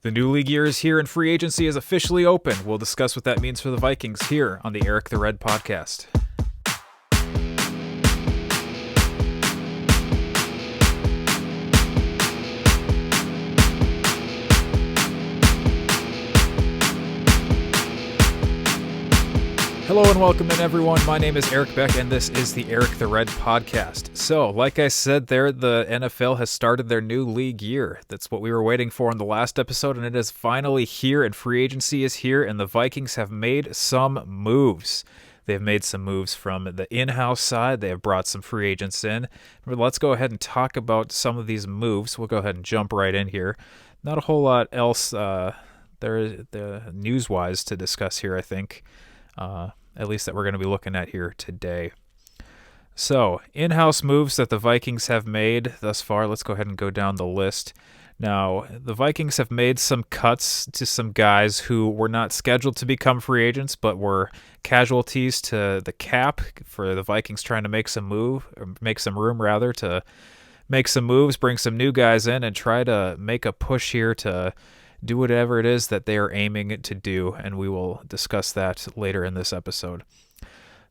The new league year is here and free agency is officially open. We'll discuss what that means for the Vikings here on the Eric the Red podcast. Hello and welcome in, everyone. My name is Eric Beck, and this is the Eric the Red podcast. So, like I said there, the NFL has started their new league year. That's what we were waiting for in the last episode, and it is finally here, and free agency is here, and the Vikings have made some moves. They've made some moves from the in-house side. They have brought some free agents in. But let's go ahead and talk about some of these moves. We'll go ahead and jump right in here. Not a whole lot else news-wise to discuss here, I think. At least that we're going to be looking at here today. So, in-house moves that the Vikings have made thus far. Let's go ahead and go down the list. Now, the Vikings have made some cuts to some guys who were not scheduled to become free agents, but were casualties to the cap for the Vikings trying to make some room to make some moves, bring some new guys in, and try to make a push here to do whatever it is that they are aiming to do, and we will discuss that later in this episode.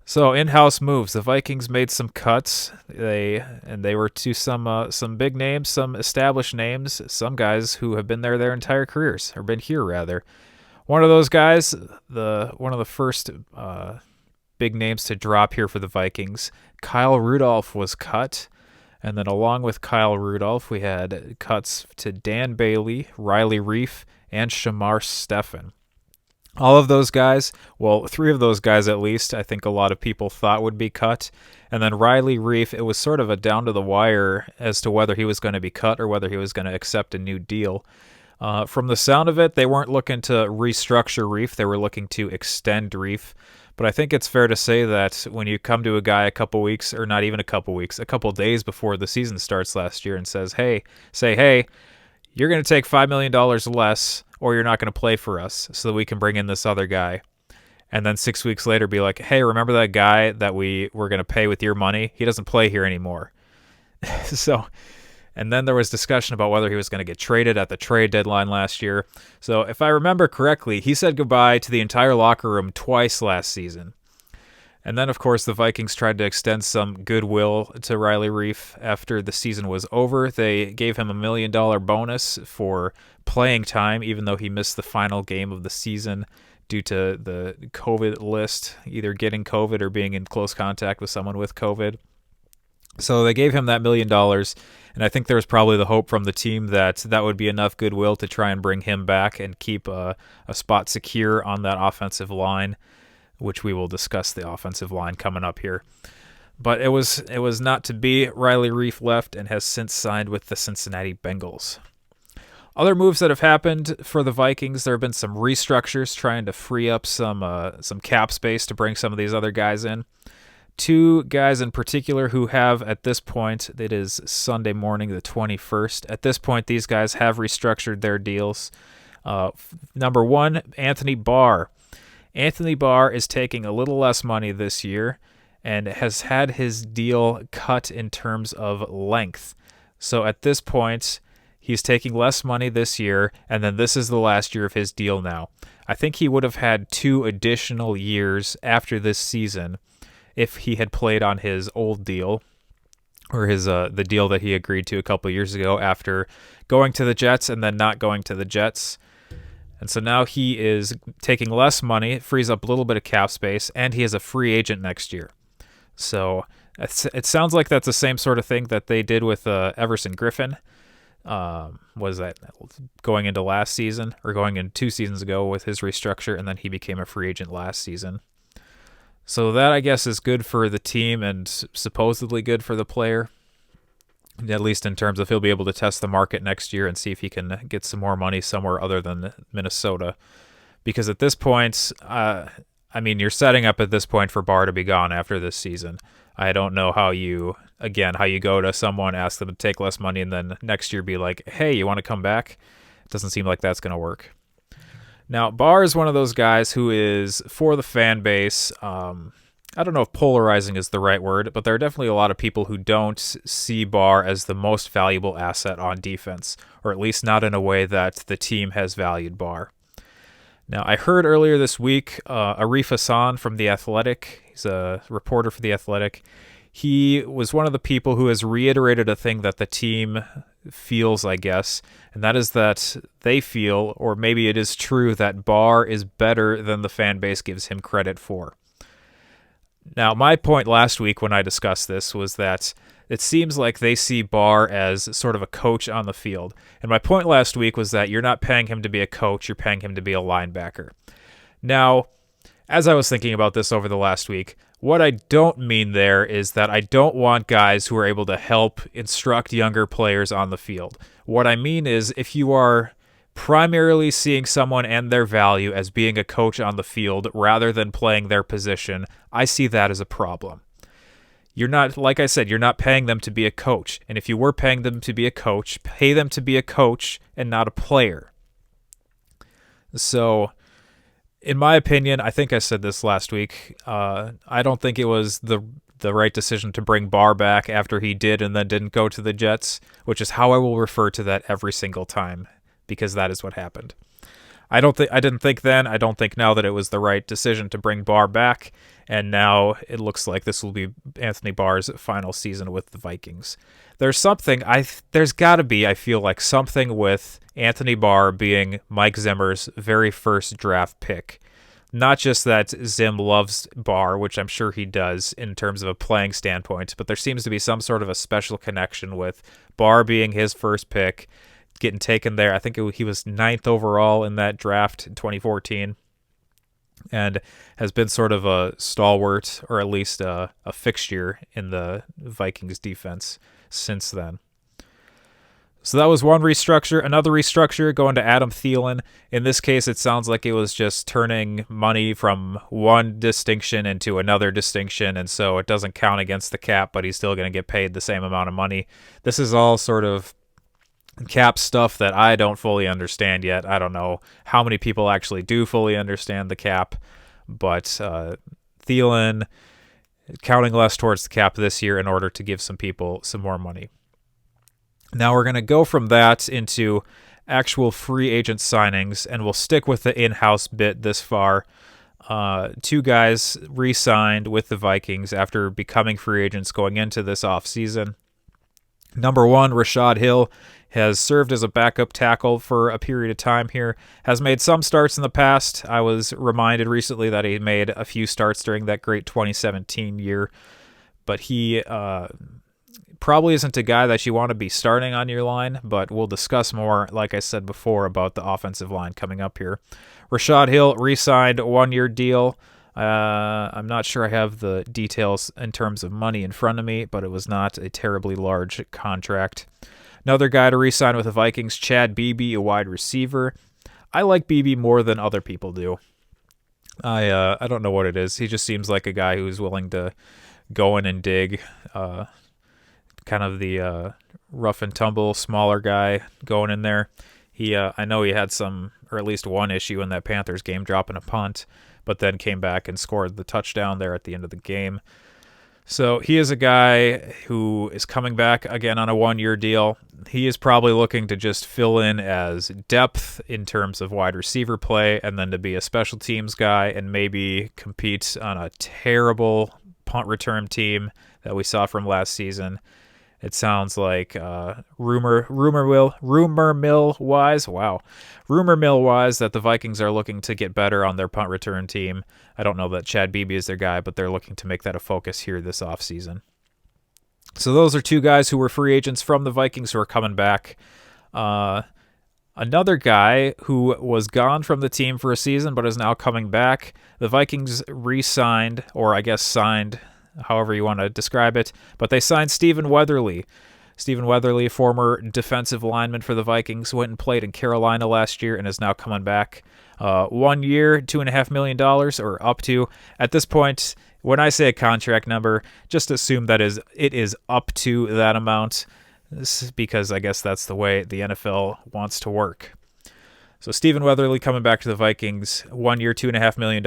So, in-house moves. The Vikings made some cuts. They were to some big names, some established names, some guys who have been there their entire careers, or been here rather. One of those guys, one of the first big names to drop here for the Vikings, Kyle Rudolph, was cut. And then along with Kyle Rudolph, we had cuts to Dan Bailey, Riley Reiff, and Shamar Stephen. All of those guys, well, three of those guys at least, I think a lot of people thought would be cut. And then Riley Reiff, it was sort of a down to the wire as to whether he was going to be cut or whether he was going to accept a new deal. From the sound of it, they weren't looking to restructure Reiff. They were looking to extend Reiff. But I think it's fair to say that when you come to a guy a couple weeks, or not even a couple days before the season starts last year and hey, you're going to take $5 million less or you're not going to play for us so that we can bring in this other guy. And then 6 weeks later be like, hey, remember that guy that we were going to pay with your money? He doesn't play here anymore. And then there was discussion about whether he was going to get traded at the trade deadline last year. So if I remember correctly, he said goodbye to the entire locker room twice last season. And then, of course, the Vikings tried to extend some goodwill to Riley Reiff after the season was over. They gave him $1 million bonus for playing time, even though he missed the final game of the season due to the COVID list, either getting COVID or being in close contact with someone with COVID. So they gave him that $1 million, and I think there was probably the hope from the team that would be enough goodwill to try and bring him back and keep a spot secure on that offensive line, which we will discuss the offensive line coming up here. But it was not to be. Riley Reiff left and has since signed with the Cincinnati Bengals. Other moves that have happened for the Vikings, there have been some restructures trying to free up some cap space to bring some of these other guys in. Two guys in particular who have, at this point, it is Sunday morning, the 21st. At this point, these guys have restructured their deals. Number one, Anthony Barr. Anthony Barr is taking a little less money this year and has had his deal cut in terms of length. So at this point, he's taking less money this year, and then this is the last year of his deal now. I think he would have had 2 additional years after this season if he had played on his old deal, or his the deal that he agreed to a couple years ago after going to the Jets and then not going to the Jets. And so now he is taking less money, it frees up a little bit of cap space, and he is a free agent next year. So it sounds like that's the same sort of thing that they did with Everson Griffin. Was that going into last season, or going in 2 seasons ago with his restructure, and then he became a free agent last season. So that, I guess, is good for the team and supposedly good for the player, at least in terms of he'll be able to test the market next year and see if he can get some more money somewhere other than Minnesota. Because at this point, you're setting up at this point for Barr to be gone after this season. I don't know how you go to someone, ask them to take less money, and then next year be like, hey, you want to come back? It doesn't seem like that's going to work. Now, Barr is one of those guys who is for the fan base. I don't know if polarizing is the right word, but there are definitely a lot of people who don't see Barr as the most valuable asset on defense, or at least not in a way that the team has valued Barr. Now, I heard earlier this week Arif Hassan from The Athletic, he's a reporter for The Athletic, he was one of the people who has reiterated a thing that the team feels, I guess, and that is that they feel, or maybe it is true, that Barr is better than the fan base gives him credit for. Now, my point last week when I discussed this was that it seems like they see Barr as sort of a coach on the field. And my point last week was that you're not paying him to be a coach, you're paying him to be a linebacker. Now, as I was thinking about this over the last week, what I don't mean there is that I don't want guys who are able to help instruct younger players on the field. What I mean is if you are primarily seeing someone and their value as being a coach on the field rather than playing their position, I see that as a problem. You're not, like I said, you're not paying them to be a coach. And if you were paying them to be a coach, pay them to be a coach and not a player. So, in my opinion, I think I said this last week, I don't think it was the right decision to bring Barr back after he did and then didn't go to the Jets, which is how I will refer to that every single time, because that is what happened. I didn't think then, I don't think now that it was the right decision to bring Barr back, and now it looks like this will be Anthony Barr's final season with the Vikings. There's got to be, I feel like, something with Anthony Barr being Mike Zimmer's very first draft pick. Not just that Zim loves Barr, which I'm sure he does in terms of a playing standpoint, but there seems to be some sort of a special connection with Barr being his first pick, getting taken there. I think he was 9th overall in that draft in 2014 and has been sort of a stalwart, or at least a fixture in the Vikings defense since then. So that was one restructure. Another restructure going to Adam Thielen. In this case, it sounds like it was just turning money from one distinction into another distinction, and so it doesn't count against the cap, but he's still going to get paid the same amount of money. This is all sort of cap stuff that I don't fully understand yet. I don't know how many people actually do fully understand the cap, but Thielen counting less towards the cap this year in order to give some people some more money. Now we're going to go from that into actual free agent signings, and we'll stick with the in-house bit this far. 2 guys re-signed with the Vikings after becoming free agents going into this offseason. Number 1, Rashad Hill has served as a backup tackle for a period of time here, has made some starts in the past. I was reminded recently that he made a few starts during that great 2017 year, but he probably isn't a guy that you want to be starting on your line, but we'll discuss more, like I said before, about the offensive line coming up here. Rashad Hill re-signed a 1-year deal. I'm not sure I have the details in terms of money in front of me, but it was not a terribly large contract. Another guy to re-sign with the Vikings, Chad Beebe, a wide receiver. I like Beebe more than other people do. I don't know what it is. He just seems like a guy who's willing to go in and dig. Kind of the rough and tumble, smaller guy going in there. I know he had some, or at least one issue in that Panthers game, dropping a punt, but then came back and scored the touchdown there at the end of the game. So he is a guy who is coming back again on a 1-year deal. He is probably looking to just fill in as depth in terms of wide receiver play, and then to be a special teams guy and maybe compete on a terrible punt return team that we saw from last season. It sounds like rumor mill wise that the Vikings are looking to get better on their punt return team. I don't know that Chad Beebe is their guy, but they're looking to make that a focus here this offseason. So those are 2 guys who were free agents from the Vikings who are coming back. Another guy who was gone from the team for a season but is now coming back. The Vikings re-signed, or I guess signed, however you want to describe it, but they signed Stephen Weatherly. Stephen Weatherly, former defensive lineman for the Vikings, went and played in Carolina last year and is now coming back. 1 year, $2.5 million, or up to. At this point, when I say a contract number, just assume that it is up to that amount, because I guess that's the way the NFL wants to work. So Stephen Weatherly coming back to the Vikings, 1 year, $2.5 million.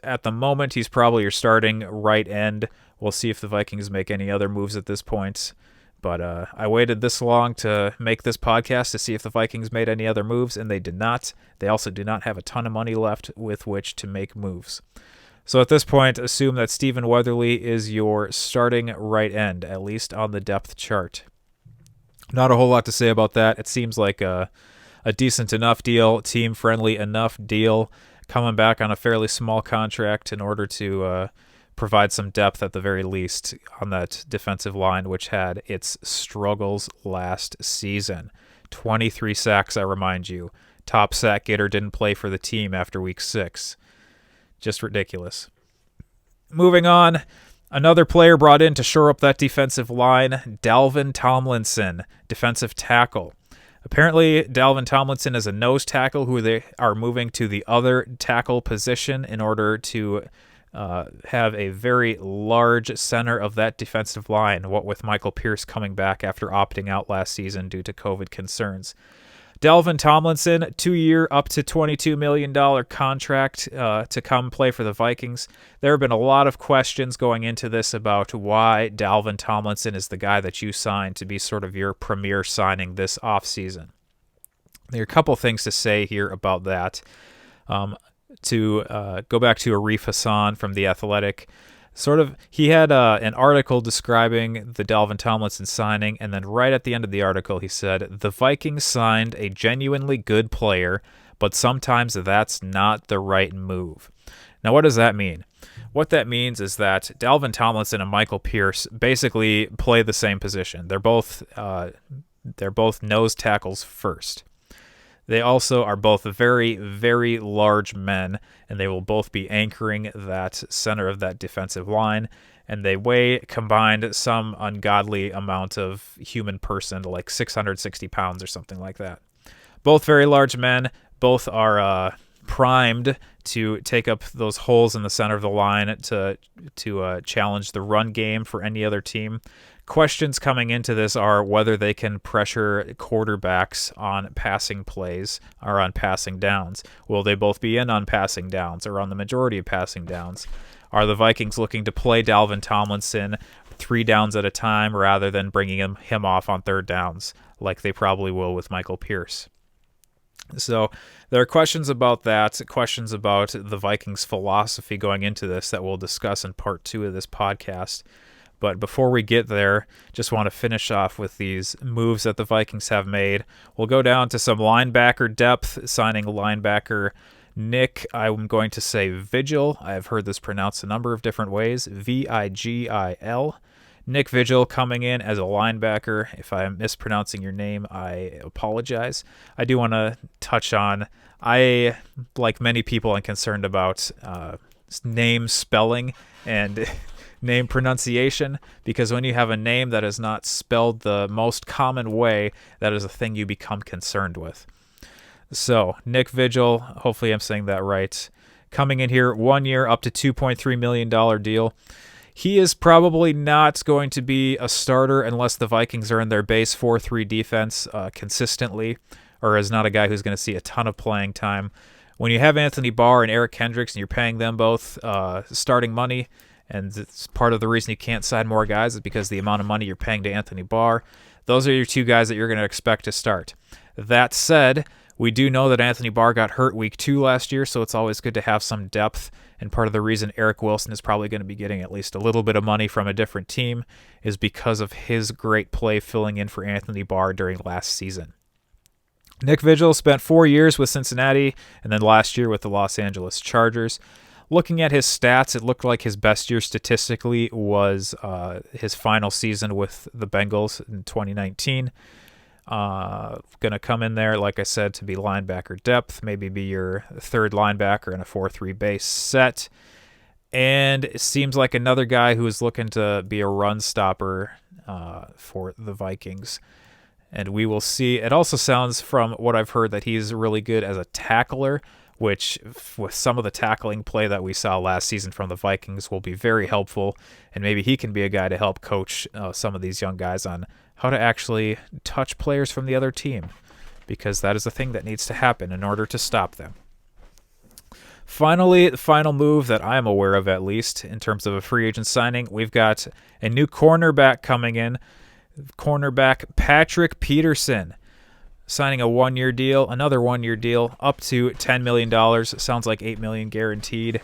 At the moment, he's probably your starting right end. We'll see if the Vikings make any other moves at this point. But I waited this long to make this podcast to see if the Vikings made any other moves, and they did not. They also do not have a ton of money left with which to make moves. So at this point, assume that Stephen Weatherly is your starting right end, at least on the depth chart. Not a whole lot to say about that. It seems like a decent enough deal, team-friendly enough deal, coming back on a fairly small contract in order to provide some depth at the very least on that defensive line, which had its struggles last season. 23 sacks, I remind you. Top sack getter didn't play for the team after week 6. Just ridiculous. Moving on, another player brought in to shore up that defensive line, Dalvin Tomlinson, defensive tackle. Apparently, Dalvin Tomlinson is a nose tackle who they are moving to the other tackle position in order to have a very large center of that defensive line, what with Michael Pierce coming back after opting out last season due to COVID concerns. Dalvin Tomlinson, 2-year, up to $22 million contract to come play for the Vikings. There have been a lot of questions going into this about why Dalvin Tomlinson is the guy that you signed to be sort of your premier signing this offseason. There are a couple things to say here about that. To go back to Arif Hassan from The Athletic, he had an article describing the Dalvin Tomlinson signing, and then right at the end of the article he said, "The Vikings signed a genuinely good player, but sometimes that's not the right move." Now, what does that mean? What that means is that Dalvin Tomlinson and Michael Pierce basically play the same position. They're both nose tackles first. They also are both very, very large men, and they will both be anchoring that center of that defensive line, and they weigh combined some ungodly amount of human person, like 660 pounds or something like that. Both very large men, both are primed to take up those holes in the center of the line to challenge the run game for any other team. Questions coming into this are whether they can pressure quarterbacks on passing plays or on passing downs. Will they both be in on passing downs or on the majority of passing downs? Are the Vikings looking to play Dalvin Tomlinson 3 downs at a time rather than bringing him off on 3rd downs like they probably will with Michael Pierce? So there are questions about that, questions about the Vikings' philosophy going into this that we'll discuss in part 2 of this podcast. But before we get there, just want to finish off with these moves that the Vikings have made. We'll go down to some linebacker depth, signing linebacker Nick, I'm going to say Vigil. I've heard this pronounced a number of different ways. Vigil. Nick Vigil coming in as a linebacker. If I'm mispronouncing your name, I apologize. I do want to touch on, like many people, am concerned about name spelling and name pronunciation, because when you have a name that is not spelled the most common way, that is a thing you become concerned with. So, Nick Vigil, hopefully I'm saying that right, coming in here, 1 year, up to $2.3 million deal. He is probably not going to be a starter unless the Vikings are in their base 4-3 defense consistently, or is not a guy who's going to see a ton of playing time. When you have Anthony Barr and Eric Kendricks and you're paying them both starting money, and it's part of the reason you can't sign more guys is because the amount of money you're paying to Anthony Barr, those are your 2 guys that you're going to expect to start. That said, we do know that Anthony Barr got hurt week 2 last year, so it's always good to have some depth, and part of the reason Eric Wilson is probably going to be getting at least a little bit of money from a different team is because of his great play filling in for Anthony Barr during last season. Nick Vigil spent 4 years with Cincinnati and then last year with the Los Angeles Chargers. Looking at his stats, it looked like his best year statistically was his final season with the Bengals in 2019. Going to come in there, like I said, to be linebacker depth, maybe be your 3rd linebacker in a 4-3 base set. And it seems like another guy who is looking to be a run stopper for the Vikings. And we will see. It also sounds from what I've heard that he's really good as a tackler, which with some of the tackling play that we saw last season from the Vikings will be very helpful. And maybe he can be a guy to help coach some of these young guys on how to actually touch players from the other team. because that is the thing that needs to happen in order to stop them. Finally, the final move that I am aware of, at least, in terms of a free agent signing, we've got a new cornerback coming in. Cornerback Patrick Peterson signing a 1-year deal, another 1-year deal, up to $10 million. Sounds like $8 million guaranteed.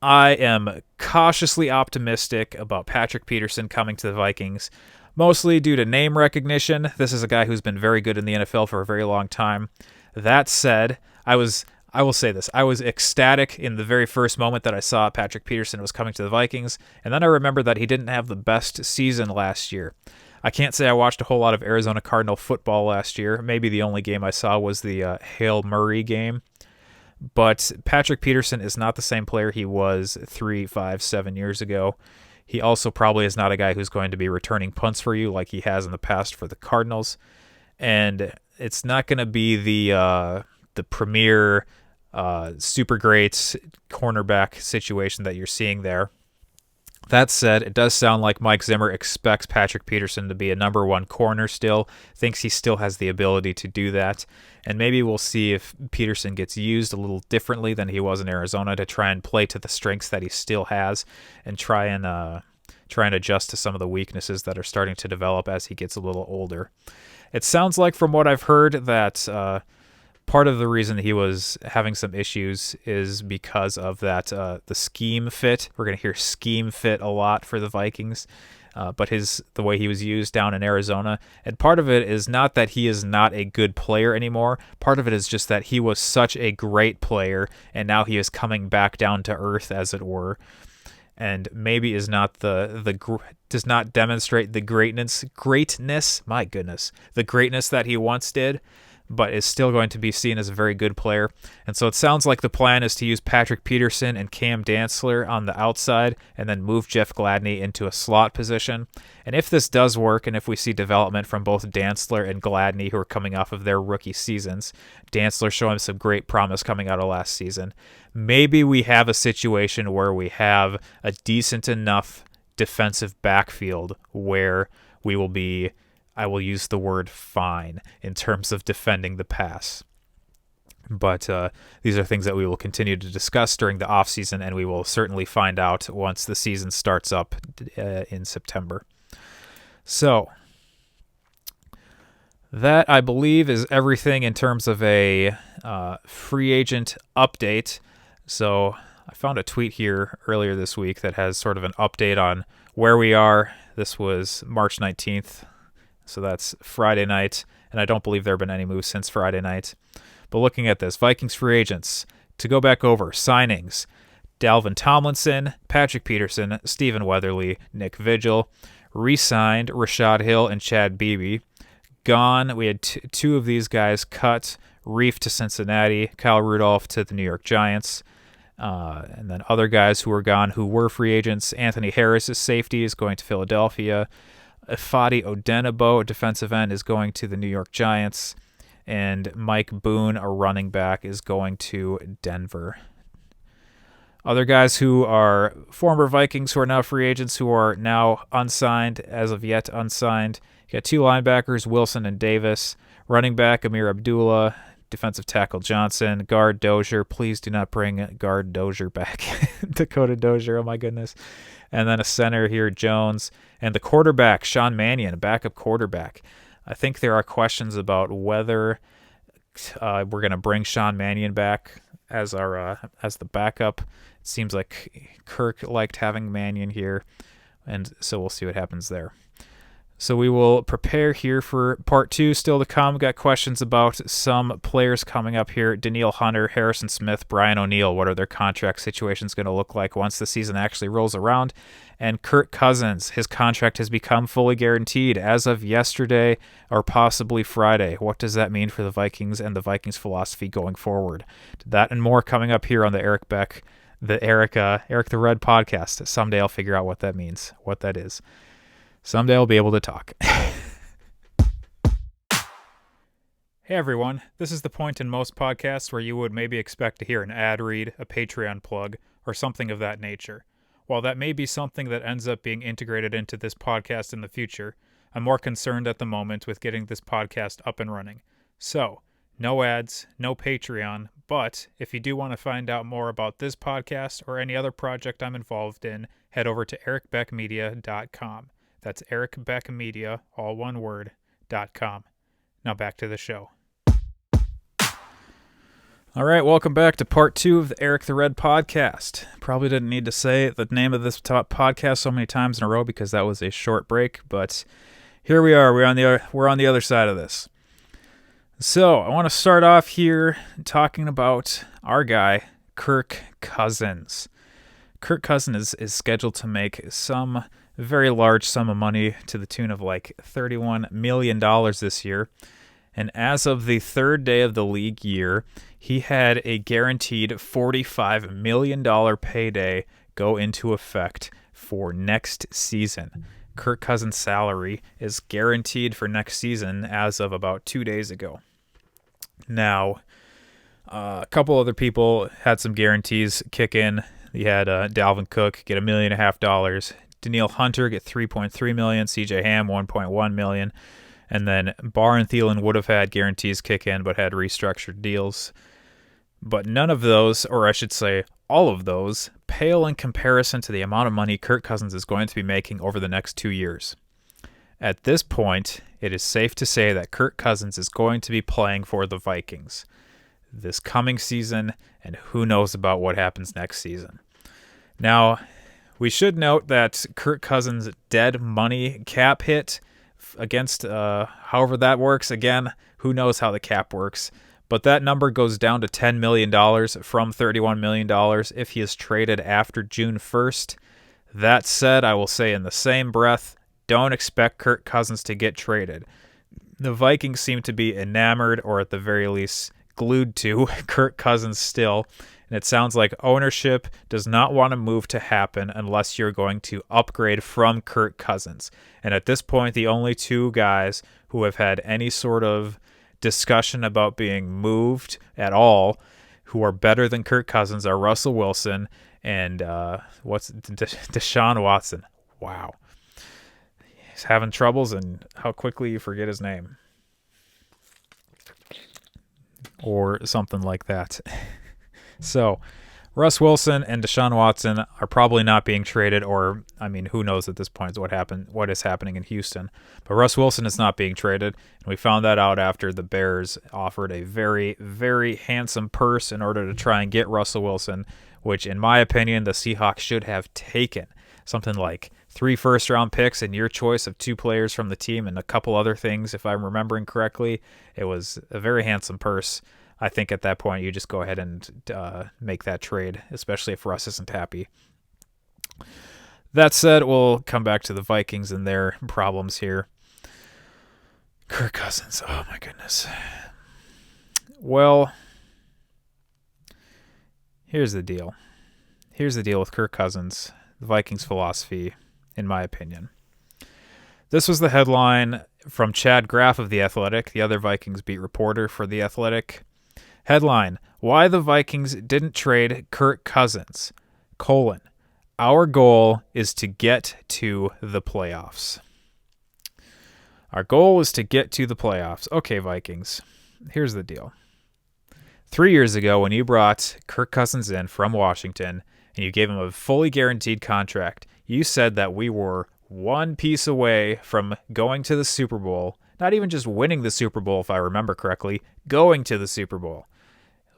I am cautiously optimistic about Patrick Peterson coming to the Vikings, mostly due to name recognition. This is a guy who's been very good in the NFL for a very long time. That said, I will say this. I was ecstatic in the very first moment that I saw Patrick Peterson was coming to the Vikings, and then I remember that he didn't have the best season last year. I can't say I watched a whole lot of Arizona Cardinal football last year. Maybe the only game I saw was the Hail Murray game. But Patrick Peterson is not the same player he was 3, 5, 7 years ago. He also probably is not a guy who's going to be returning punts for you like he has in the past for the Cardinals. And it's not going to be the premier super great cornerback situation that you're seeing there. That said, it does sound like Mike Zimmer expects Patrick Peterson to be a number one corner still, thinks he still has the ability to do that, and maybe we'll see if Peterson gets used a little differently than he was in Arizona to try and play to the strengths that he still has and try and adjust to some of the weaknesses that are starting to develop as he gets a little older. It sounds like, from what I've heard, that part of the reason he was having some issues is because of that the scheme fit. We're going to hear scheme fit a lot for the Vikings, but the way he was used down in Arizona. And part of it is not that he is not a good player anymore. Part of it is just that he was such a great player, and now he is coming back down to earth, as it were. And maybe is not does not demonstrate the greatness. My goodness, the greatness that he once did, but is still going to be seen as a very good player. And so it sounds like the plan is to use Patrick Peterson and Cam Dantzler on the outside and then move Jeff Gladney into a slot position. And if this does work, and if we see development from both Dantzler and Gladney, who are coming off of their rookie seasons, Dantzler showing some great promise coming out of last season, maybe we have a situation where we have a decent enough defensive backfield where we will be, I will use the word fine, in terms of defending the pass. But these are things that we will continue to discuss during the offseason, and we will certainly find out once the season starts up in September. So that, I believe, is everything in terms of a free agent update. So I found a tweet here earlier this week that has sort of an update on where we are. This was March 19th. So that's Friday night, and I don't believe there have been any moves since Friday night. But looking at this, Vikings free agents, to go back over, signings, Dalvin Tomlinson, Patrick Peterson, Stephen Weatherly, Nick Vigil, re-signed Rashad Hill and Chad Beebe. Gone, we had two of these guys cut, Reef to Cincinnati, Kyle Rudolph to the New York Giants. And then other guys who were gone who were free agents, Anthony Harris' safety is going to Philadelphia. Ifeadi Odenigbo, a defensive end, is going to the New York Giants. And Mike Boone, a running back, is going to Denver. Other guys who are former Vikings who are now free agents, who are now unsigned, as of yet unsigned. You got two linebackers, Wilson and Davis. Running back, Amir Abdullah. Defensive tackle, Johnson. Guard, Dozier. Please do not bring guard Dozier back. Dakota Dozier, oh my goodness. And then a center here, Jones. And the quarterback, Sean Mannion, a backup quarterback. I think there are questions about whether we're going to bring Sean Mannion back as the backup. It seems like Kirk liked having Mannion here, and so we'll see what happens there. So we will prepare here for part 2 still to come. Got questions about some players coming up here. Danielle Hunter, Harrison Smith, Brian O'Neill. What are their contract situations going to look like once the season actually rolls around? And Kirk Cousins, his contract has become fully guaranteed as of yesterday or possibly Friday. What does that mean for the Vikings and the Vikings philosophy going forward? That and more coming up here on the Eric the Red podcast. Someday I'll figure out what that means, what that is. Someday I'll be able to talk. Hey everyone, this is the point in most podcasts where you would maybe expect to hear an ad read, a Patreon plug, or something of that nature. While that may be something that ends up being integrated into this podcast in the future, I'm more concerned at the moment with getting this podcast up and running. So, No ads, no Patreon, but if you do want to find out more about this podcast or any other project I'm involved in, head over to ericbeckmedia.com. That's ericbeckmedia, all one word, .com. Now back to the show. All right, welcome back to part 2 of the Eric the Red podcast. Probably didn't need to say the name of this podcast so many times in a row because that was a short break, but here we are. We're on the other side of this. So I want to start off here talking about our guy, Kirk Cousins. Kirk Cousins is scheduled to make some very large sum of money to the tune of like $31 million this year. And as of the third day of the league year, he had a guaranteed $45 million payday go into effect for next season. Kirk Cousins' salary is guaranteed for next season as of about 2 days ago. Now, a couple other people had some guarantees kick in. You had Dalvin Cook get $1.5 million, Danielle Hunter get $3.3 million, CJ Ham $1.1 million. And then Barr and Thielen would have had guarantees kick in, but had restructured deals. But none of those, or I should say all of those, pale in comparison to the amount of money Kirk Cousins is going to be making over the next 2 years. At this point, it is safe to say that Kirk Cousins is going to be playing for the Vikings this coming season, and who knows about what happens next season. Now, we should note that Kirk Cousins' dead money cap hit against however that works. Again, who knows how the cap works. But that number goes down to $10 million from $31 million if he is traded after June 1st. That said, I will say in the same breath, don't expect Kirk Cousins to get traded. The Vikings seem to be enamored, or at the very least glued to, Kirk Cousins still. And it sounds like ownership does not want a move to happen unless you're going to upgrade from Kirk Cousins. And at this point, the only two guys who have had any sort of discussion about being moved at all, who are better than Kirk Cousins, are Russell Wilson and Deshaun Watson. Wow. He's having troubles, and how quickly you forget his name. Or something like that. So, Russ Wilson and Deshaun Watson are probably not being traded, or, I mean, who knows at this point what is happening in Houston. But Russ Wilson is not being traded, and we found that out after the Bears offered a very, very handsome purse in order to try and get Russell Wilson, which, in my opinion, the Seahawks should have taken. Something like 3 first-round picks and your choice of 2 players from the team and a couple other things, if I'm remembering correctly. It was a very handsome purse. I think at that point you just go ahead and make that trade, especially if Russ isn't happy. That said, we'll come back to the Vikings and their problems here. Kirk Cousins, oh my goodness. Well, here's the deal. Here's the deal with Kirk Cousins, the Vikings' philosophy, in my opinion. This was the headline from Chad Graff of The Athletic, the other Vikings beat reporter for The Athletic. Headline, Why the Vikings Didn't Trade Kirk Cousins, : Our goal is to get to the playoffs. Our goal is to get to the playoffs. Okay, Vikings, here's the deal. 3 years ago, when you brought Kirk Cousins in from Washington and you gave him a fully guaranteed contract, you said that we were one piece away from going to the Super Bowl. Not even just winning the Super Bowl, if I remember correctly, going to the Super Bowl.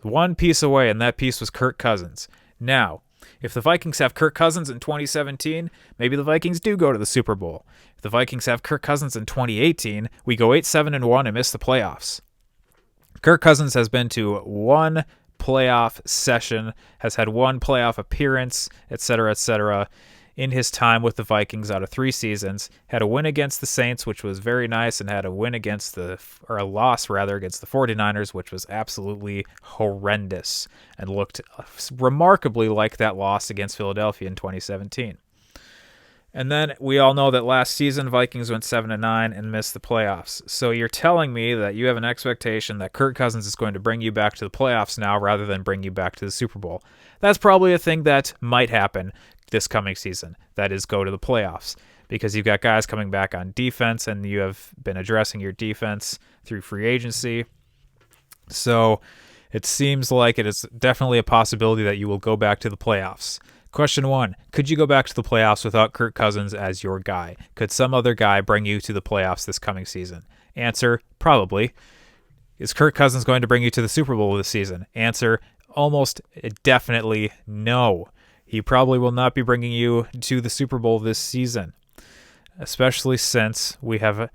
One piece away, and that piece was Kirk Cousins. Now, if the Vikings have Kirk Cousins in 2017, maybe the Vikings do go to the Super Bowl. If the Vikings have Kirk Cousins in 2018, we go 8-7-1 and miss the playoffs. Kirk Cousins has been to one playoff session, has had one playoff appearance, etc., in his time with the Vikings out of 3 seasons. Had a win against the Saints, which was very nice, and had a win against a loss against the 49ers, which was absolutely horrendous and looked remarkably like that loss against Philadelphia in 2017. And then we all know that last season Vikings went 7-9 and missed the playoffs. So you're telling me that you have an expectation that Kirk Cousins is going to bring you back to the playoffs now rather than bring you back to the Super Bowl. That's probably a thing that might happen this coming season. That is, go to the playoffs, because you've got guys coming back on defense and you have been addressing your defense through free agency. So it seems like it is definitely a possibility that you will go back to the playoffs. Question 1. Could you go back to the playoffs without Kirk Cousins as your guy? Could some other guy bring you to the playoffs this coming season? Answer, probably. Is Kirk Cousins going to bring you to the Super Bowl this season? Answer, almost definitely no. He probably will not be bringing you to the Super Bowl this season, especially since we have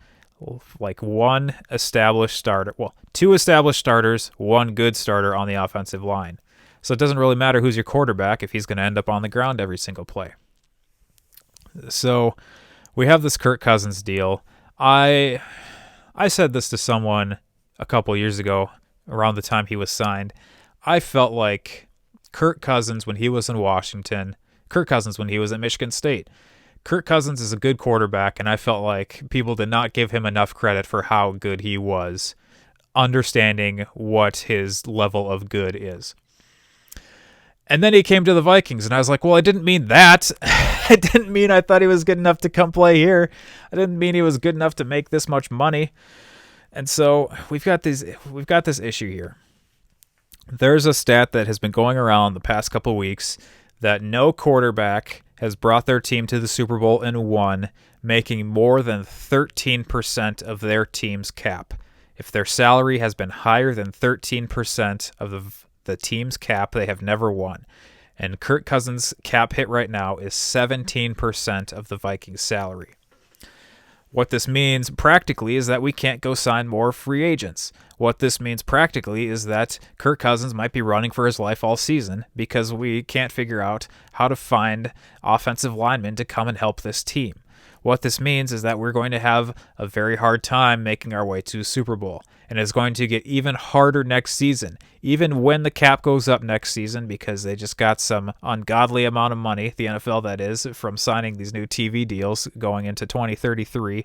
one established starter. Well, 2 established starters, 1 good starter on the offensive line. So it doesn't really matter who's your quarterback if he's going to end up on the ground every single play. So we have this Kirk Cousins deal. I said this to someone a couple years ago around the time he was signed. I felt like Kirk Cousins when he was in Washington, Kirk Cousins when he was at Michigan State. Kirk Cousins is a good quarterback, and I felt like people did not give him enough credit for how good he was, understanding what his level of good is. And then he came to the Vikings, and I was like, well, I didn't mean that. I didn't mean I thought he was good enough to come play here. I didn't mean he was good enough to make this much money. And so we've got this issue here. There's a stat that has been going around the past couple weeks that no quarterback has brought their team to the Super Bowl and won, making more than 13% of their team's cap. If their salary has been higher than 13% of the team's cap, they have never won. And Kirk Cousins' cap hit right now is 17% of the Vikings' salary. What this means practically is that we can't go sign more free agents. What this means practically is that Kirk Cousins might be running for his life all season because we can't figure out how to find offensive linemen to come and help this team. What this means is that we're going to have a very hard time making our way to a Super Bowl. And it's going to get even harder next season, even when the cap goes up next season, because they just got some ungodly amount of money, the NFL that is, from signing these new TV deals going into 2033.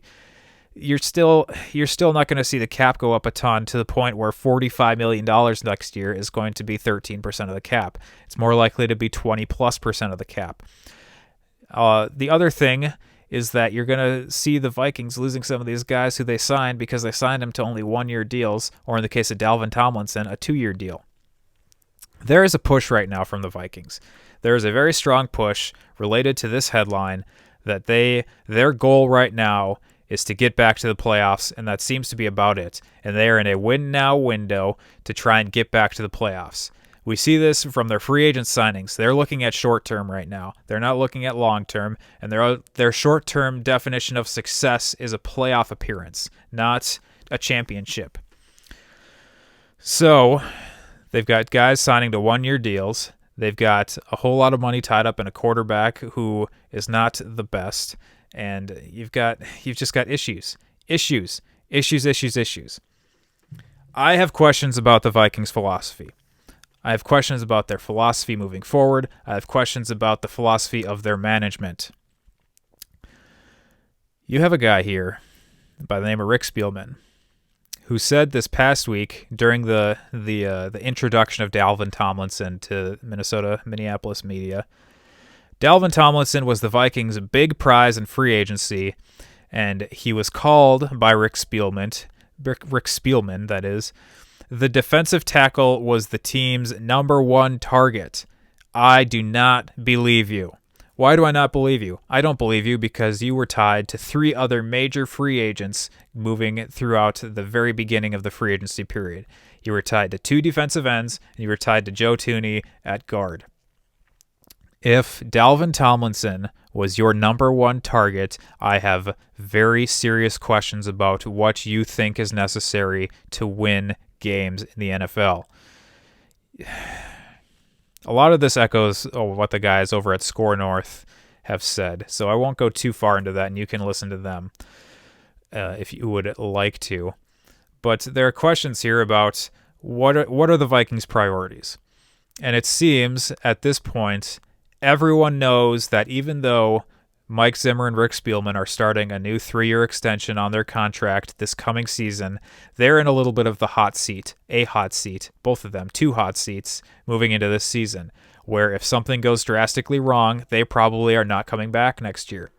You're still not going to see the cap go up a ton to the point where $45 million next year is going to be 13% of the cap. It's more likely to be 20+% of the cap. The other thing is that you're going to see the Vikings losing some of these guys who they signed because they signed them to only 1-year deals, or in the case of Dalvin Tomlinson, a 2-year deal. There is a push right now from the Vikings. There is a very strong push related to this headline that their goal right now is to get back to the playoffs, and that seems to be about it. And they are in a win-now window to try and get back to the playoffs. We see this from their free agent signings. They're looking at short-term right now. They're not looking at long-term, and their short-term definition of success is a playoff appearance, not a championship. So they've got guys signing to 1-year deals. They've got a whole lot of money tied up in a quarterback who is not the best, and you've just got issues. I have questions about the Vikings' philosophy. I have questions about their philosophy moving forward. I have questions about the philosophy of their management. You have a guy here by the name of Rick Spielman who said this past week during the introduction of Dalvin Tomlinson to Minneapolis media. Dalvin Tomlinson was the Vikings' big prize in free agency, and he was called by Rick Spielman, that is, the defensive tackle was the team's #1 target. I do not believe you. Why do I not believe you? I don't believe you because you were tied to 3 other major free agents moving throughout the very beginning of the free agency period. You were tied to 2 defensive ends, and you were tied to Joe Thuney at guard. If Dalvin Tomlinson was your #1 target, I have very serious questions about what you think is necessary to win games in the NFL. A lot of this echoes what the guys over at Score North have said, so I won't go too far into that, and you can listen to them if you would like to. But there are questions here about what are the Vikings' priorities. And it seems at this point, everyone knows that even though Mike Zimmer and Rick Spielman are starting a new 3-year extension on their contract this coming season, they're in a little bit of the hot seat, both of them, 2 hot seats moving into this season, where if something goes drastically wrong, they probably are not coming back next year.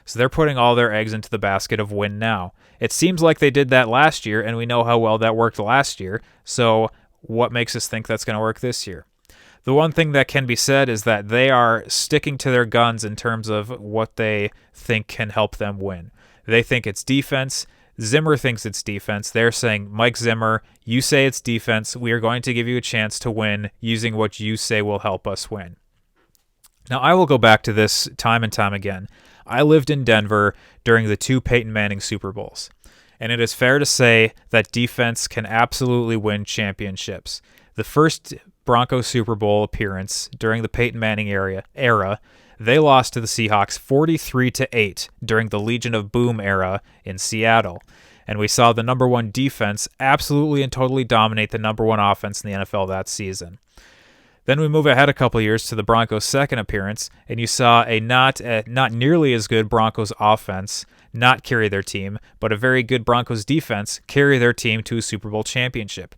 So they're putting all their eggs into the basket of win now. It seems like they did that last year, and we know how well that worked last year. So what makes us think that's going to work this year? The one thing that can be said is that they are sticking to their guns in terms of what they think can help them win. They think it's defense. Zimmer thinks it's defense. They're saying, Mike Zimmer, you say it's defense. We are going to give you a chance to win using what you say will help us win. Now, I will go back to this time and time again. I lived in Denver during the 2 Peyton Manning Super Bowls, and it is fair to say that defense can absolutely win championships. The first Broncos Super Bowl appearance during the Peyton Manning era, they lost to the Seahawks 43-8 during the Legion of Boom era in Seattle. And we saw the number 1 defense absolutely and totally dominate the number 1 offense in the NFL that season. Then we move ahead a couple years to the Broncos' second appearance, and you saw a not nearly as good Broncos offense not carry their team, but a very good Broncos defense carry their team to a Super Bowl championship.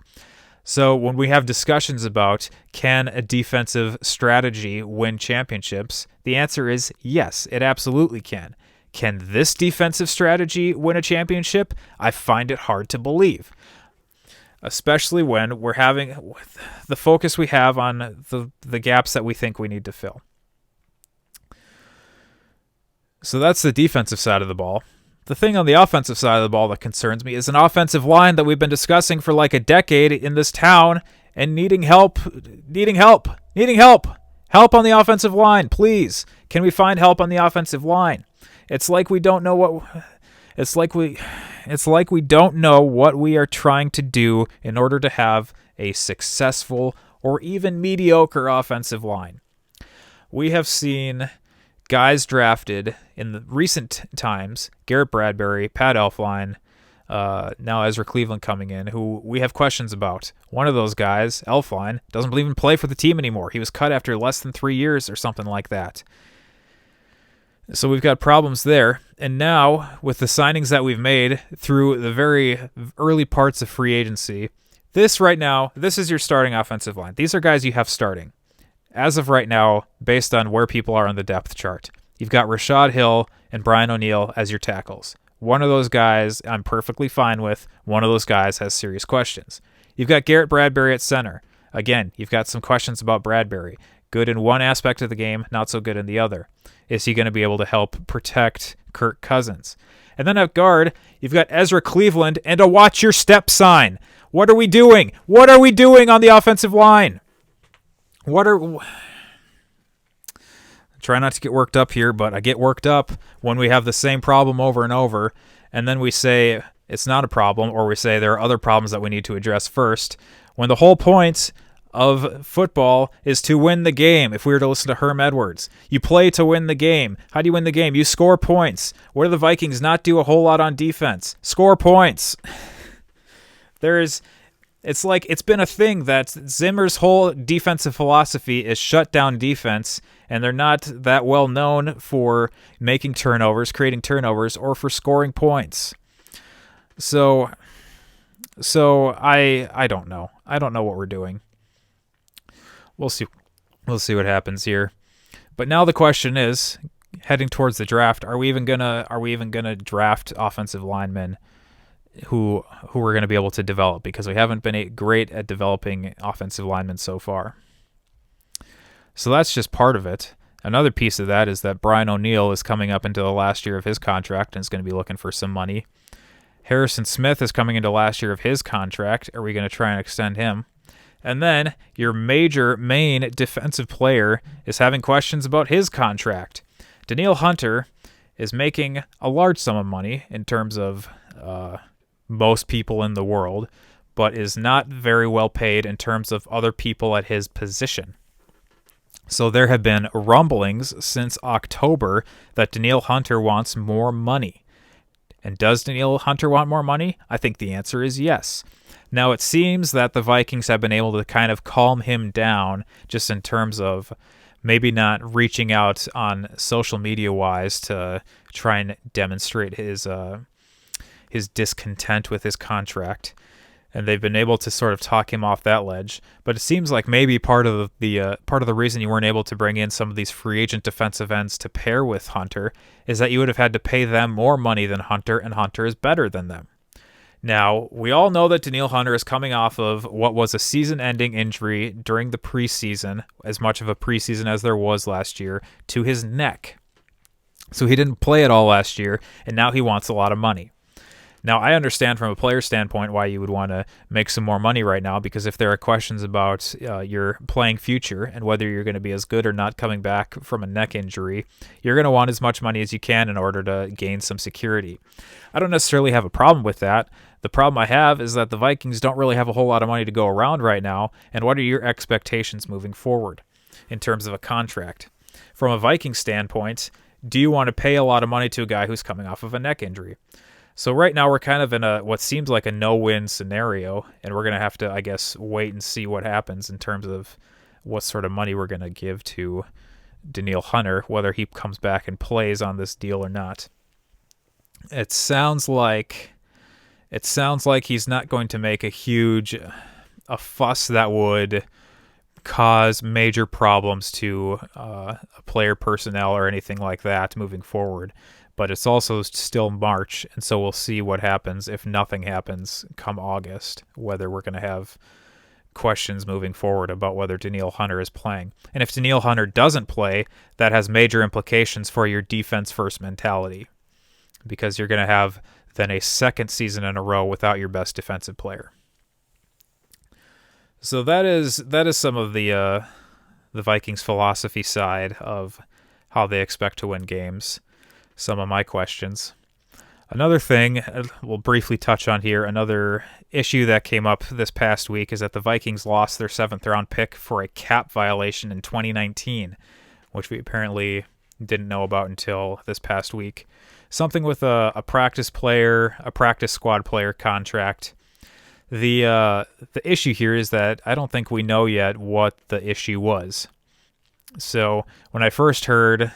So when we have discussions about can a defensive strategy win championships, the answer is yes, it absolutely can. Can this defensive strategy win a championship? I find it hard to believe, especially when we're having the focus we have on the gaps that we think we need to fill. So that's the defensive side of the ball. The thing on the offensive side of the ball that concerns me is an offensive line that we've been discussing for like a decade in this town and needing help on the offensive line, please. Can we find help on the offensive line? It's like we don't know what we are trying to do in order to have a successful or even mediocre offensive line. We have seen guys drafted in the recent times, Garrett Bradbury, Pat Elflein, now Ezra Cleveland coming in, who we have questions about. One of those guys, Elflein, doesn't even play for the team anymore. He was cut after less than 3 years or something like that. So we've got problems there. And now, with the signings that we've made through the very early parts of free agency, this is your starting offensive line. These are guys you have starting. As of right now, based on where people are on the depth chart, you've got Rashad Hill and Brian O'Neill as your tackles. One of those guys I'm perfectly fine with. One of those guys has serious questions. You've got Garrett Bradbury at center. Again, you've got some questions about Bradbury. Good in one aspect of the game, not so good in the other. Is he going to be able to help protect Kirk Cousins? And then at guard, you've got Ezra Cleveland and a watch your step sign. What are we doing? What are we doing on the offensive line? Try not to get worked up here, but I get worked up when we have the same problem over and over, and then we say it's not a problem, or we say there are other problems that we need to address first, when the whole point of football is to win the game. If we were to listen to Herm Edwards, you play to win the game. How do you win the game? You score points. What do the Vikings not do a whole lot on defense? Score points. It's like it's been a thing that Zimmer's whole defensive philosophy is shut down defense, and they're not that well known for making turnovers, creating turnovers, or for scoring points. So I don't know. I don't know what we're doing. We'll see what happens here. But now the question is, heading towards the draft, are we even gonna draft offensive linemen who we're going to be able to develop, because we haven't been great at developing offensive linemen so far. So that's just part of it. Another piece of that is that Brian O'Neill is coming up into the last year of his contract and is going to be looking for some money. Harrison Smith is coming into last year of his contract. Are we going to try and extend him? And then your main defensive player is having questions about his contract. Danielle Hunter is making a large sum of money in terms of most people in the world, but is not very well paid in terms of other people at his position. So there have been rumblings since October that Danielle Hunter wants more money. And does Danielle Hunter want more money? I think the answer is yes. Now, it seems that the Vikings have been able to kind of calm him down just in terms of maybe not reaching out on social media-wise to try and demonstrate his discontent with his contract. and they've been able to sort of talk him off that ledge. But it seems like maybe part of the reason you weren't able to bring in some of these free agent defensive ends to pair with Hunter is that you would have had to pay them more money than Hunter, and Hunter is better than them. Now, we all know that Danielle Hunter is coming off of what was a season-ending injury during the preseason, as much of a preseason as there was last year, to his neck. So he didn't play at all last year, and now he wants a lot of money. Now, I understand from a player standpoint why you would want to make some more money right now, because if there are questions about your playing future and whether you're going to be as good or not coming back from a neck injury, you're going to want as much money as you can in order to gain some security. I don't necessarily have a problem with that. The problem I have is that the Vikings don't really have a whole lot of money to go around right now, and what are your expectations moving forward in terms of a contract? From a Viking standpoint, do you want to pay a lot of money to a guy who's coming off of a neck injury? So right now we're kind of in what seems like a no-win scenario, and we're going to have to, I guess, wait and see what happens in terms of what sort of money we're going to give to Danielle Hunter, whether he comes back and plays on this deal or not. It sounds like he's not going to make a fuss that would cause major problems to player personnel or anything like that moving forward. But it's also still March, and so we'll see what happens if nothing happens come August, whether we're going to have questions moving forward about whether Danielle Hunter is playing. And if Danielle Hunter doesn't play, that has major implications for your defense-first mentality, because you're going to have then a second season in a row without your best defensive player. So that is some of the Vikings' philosophy side of how they expect to win games. Some of my questions. Another thing we'll briefly touch on here, another issue that came up this past week is that the Vikings lost their 7th-round pick for a cap violation in 2019, which we apparently didn't know about until this past week. Something with a practice squad player contract. The issue here is that I don't think we know yet what the issue was. So when I first heard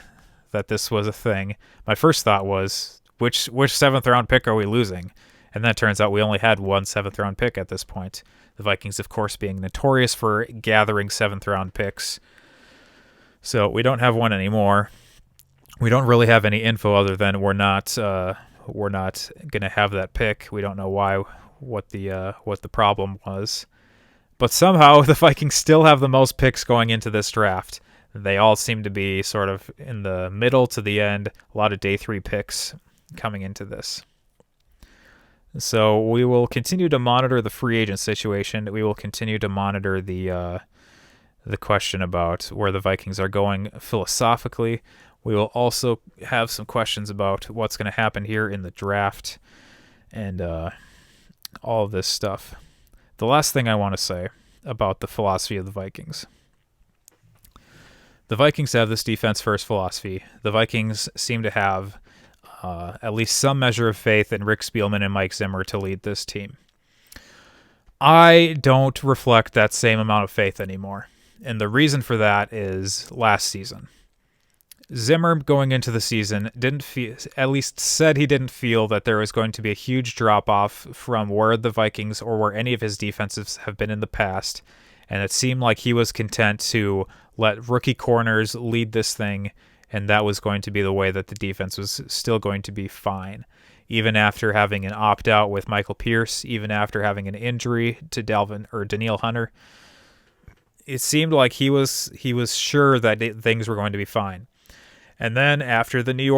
that this was a thing, my first thought was, which 7th-round pick are we losing? And then it turns out we only had one 7th-round pick at this point. The Vikings, of course, being notorious for gathering 7th-round picks. So we don't have one anymore. We don't really have any info other than we're not going to have that pick. We don't know why, what the problem was. But somehow the Vikings still have the most picks going into this draft. They all seem to be sort of in the middle to the end. A lot of day 3 picks coming into this. So we will continue to monitor the free agent situation. We will continue to monitor the question about where the Vikings are going philosophically. We will also have some questions about what's going to happen here in the draft and all of this stuff. The last thing I want to say about the philosophy of the Vikings. The Vikings have this defense-first philosophy. The Vikings seem to have at least some measure of faith in Rick Spielman and Mike Zimmer to lead this team. I don't reflect that same amount of faith anymore, and the reason for that is last season. Zimmer, going into the season, said he didn't feel that there was going to be a huge drop-off from where the Vikings or where any of his defenses have been in the past, and it seemed like he was content to let rookie corners lead this thing, and that was going to be the way that the defense was still going to be fine. Even after having an opt-out with Michael Pierce, even after having an injury to Danielle Hunter, it seemed like he was sure that things were going to be fine. And then after the New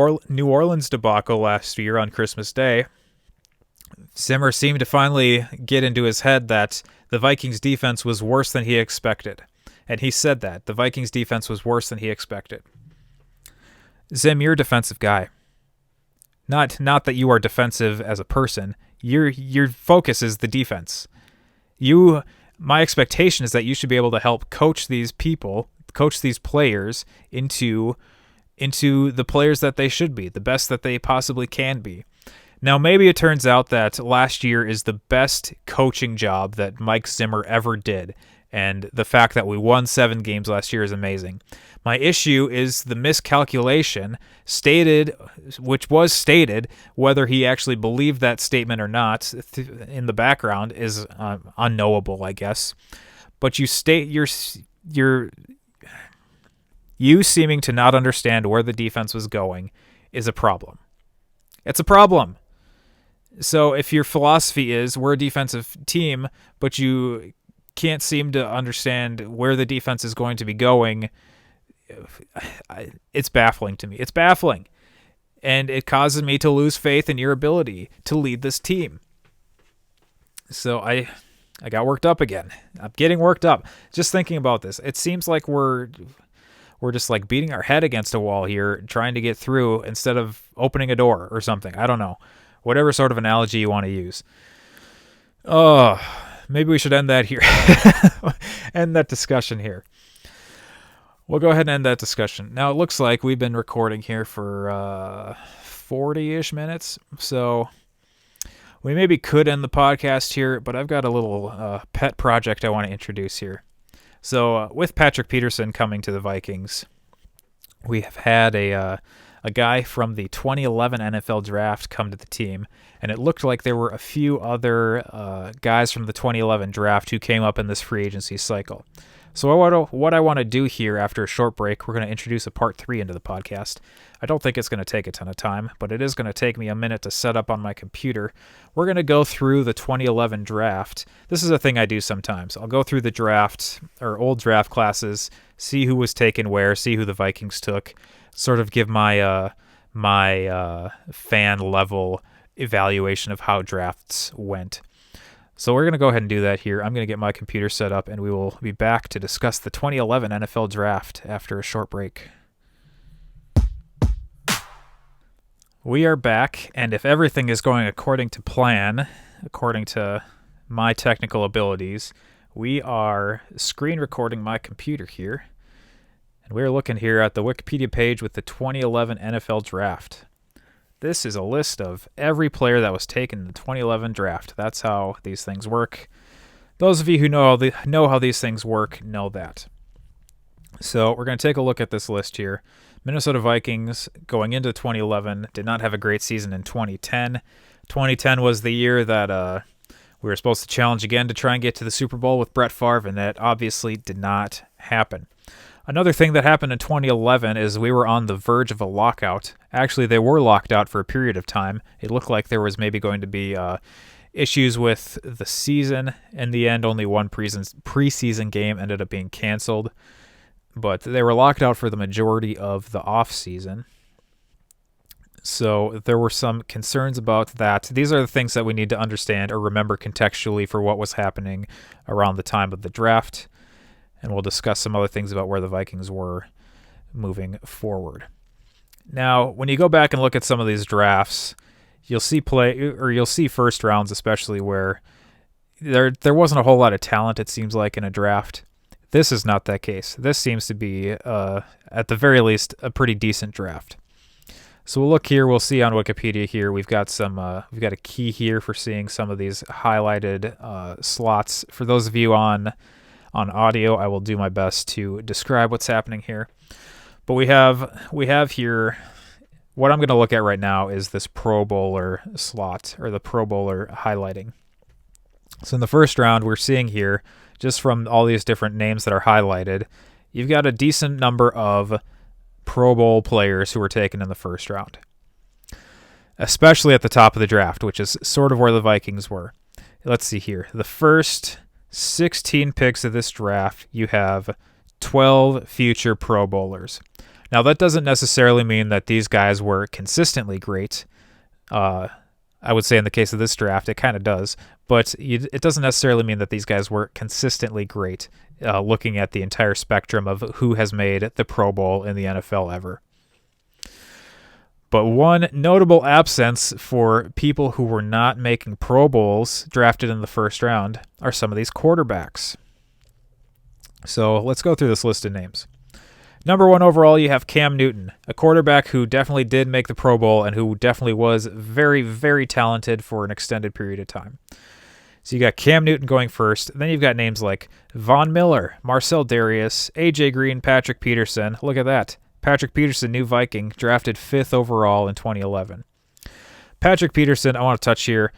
Orleans debacle last year on Christmas Day, Zimmer seemed to finally get into his head that the Vikings defense was worse than he expected. And he said that. The Vikings defense was worse than he expected. Zim, you're a defensive guy. Not that you are defensive as a person. Your focus is the defense. My expectation is that you should be able to help coach these players into the players that they should be, the best that they possibly can be. Now, maybe it turns out that last year is the best coaching job that Mike Zimmer ever did, and the fact that we won 7 games last year is amazing. My issue is the miscalculation which was stated, whether he actually believed that statement or not in the background is unknowable, I guess. But you seeming to not understand where the defense was going is a problem. It's a problem. So if your philosophy is we're a defensive team, but you can't seem to understand where the defense is going to be going, it's baffling to me. It's baffling. And it causes me to lose faith in your ability to lead this team. So I got worked up again. I'm getting worked up just thinking about this. It seems like we're just like beating our head against a wall here, trying to get through instead of opening a door or something. I don't know. Whatever sort of analogy you want to use. Oh, maybe we should end that here. End that discussion here. We'll go ahead and end that discussion. Now, it looks like we've been recording here for 40-ish minutes, so we maybe could end the podcast here, but I've got a little pet project I want to introduce here. So, with Patrick Peterson coming to the Vikings, we have had a guy from the 2011 NFL Draft come to the team, and it looked like there were a few other guys from the 2011 Draft who came up in this free agency cycle. So what I want to do here after a short break, we're going to introduce a part 3 into the podcast. I don't think it's going to take a ton of time, but it is going to take me a minute to set up on my computer. We're going to go through the 2011 draft. This is a thing I do sometimes. I'll go through the draft or old draft classes, see who was taken where, see who the Vikings took, sort of give my fan level evaluation of how drafts went. So we're going to go ahead and do that here. I'm going to get my computer set up, and we will be back to discuss the 2011 NFL Draft after a short break. We are back, and if everything is going according to plan, according to my technical abilities, we are screen recording my computer here, and we're looking here at the Wikipedia page with the 2011 NFL Draft. This is a list of every player that was taken in the 2011 draft. That's how these things work. Those of you who know how these things work know that. So we're going to take a look at this list here. Minnesota Vikings, going into 2011, did not have a great season in 2010. 2010 was the year that we were supposed to challenge again to try and get to the Super Bowl with Brett Favre, and that obviously did not happen. Another thing that happened in 2011 is we were on the verge of a lockout. Actually, they were locked out for a period of time. It looked like there was maybe going to be issues with the season. In the end, only one preseason game ended up being canceled. But they were locked out for the majority of the offseason. So there were some concerns about that. These are the things that we need to understand or remember contextually for what was happening around the time of the draft. And we'll discuss some other things about where the Vikings were moving forward. Now, when you go back and look at some of these drafts, you'll see first rounds especially where there wasn't a whole lot of talent, it seems like, in a draft. This is not that case. This seems to be, at the very least, a pretty decent draft. So we'll look here. We'll see on Wikipedia here. We've got a key here for seeing some of these highlighted slots. For those of you on audio, I will do my best to describe what's happening here. But we have here, what I'm going to look at right now is this Pro Bowler slot, or the Pro Bowler highlighting. So in the first round, we're seeing here, just from all these different names that are highlighted, you've got a decent number of Pro Bowl players who were taken in the first round, especially at the top of the draft, which is sort of where the Vikings were. Let's see here. The first 16 picks of this draft, you have 12 future Pro Bowlers. Now, that doesn't necessarily mean that these guys were consistently great. I would say in the case of this draft, it kind of does. But it doesn't necessarily mean that these guys were consistently great, looking at the entire spectrum of who has made the Pro Bowl in the NFL ever. But one notable absence for people who were not making Pro Bowls drafted in the first round are some of these quarterbacks. So let's go through this list of names. Number 1 overall, you have Cam Newton, a quarterback who definitely did make the Pro Bowl and who definitely was very, very talented for an extended period of time. So you got Cam Newton going first. Then you've got names like Von Miller, Marcel Darius, AJ Green, Patrick Peterson. Look at that. Patrick Peterson, new Viking, drafted 5th overall in 2011. Patrick Peterson, I want to touch here.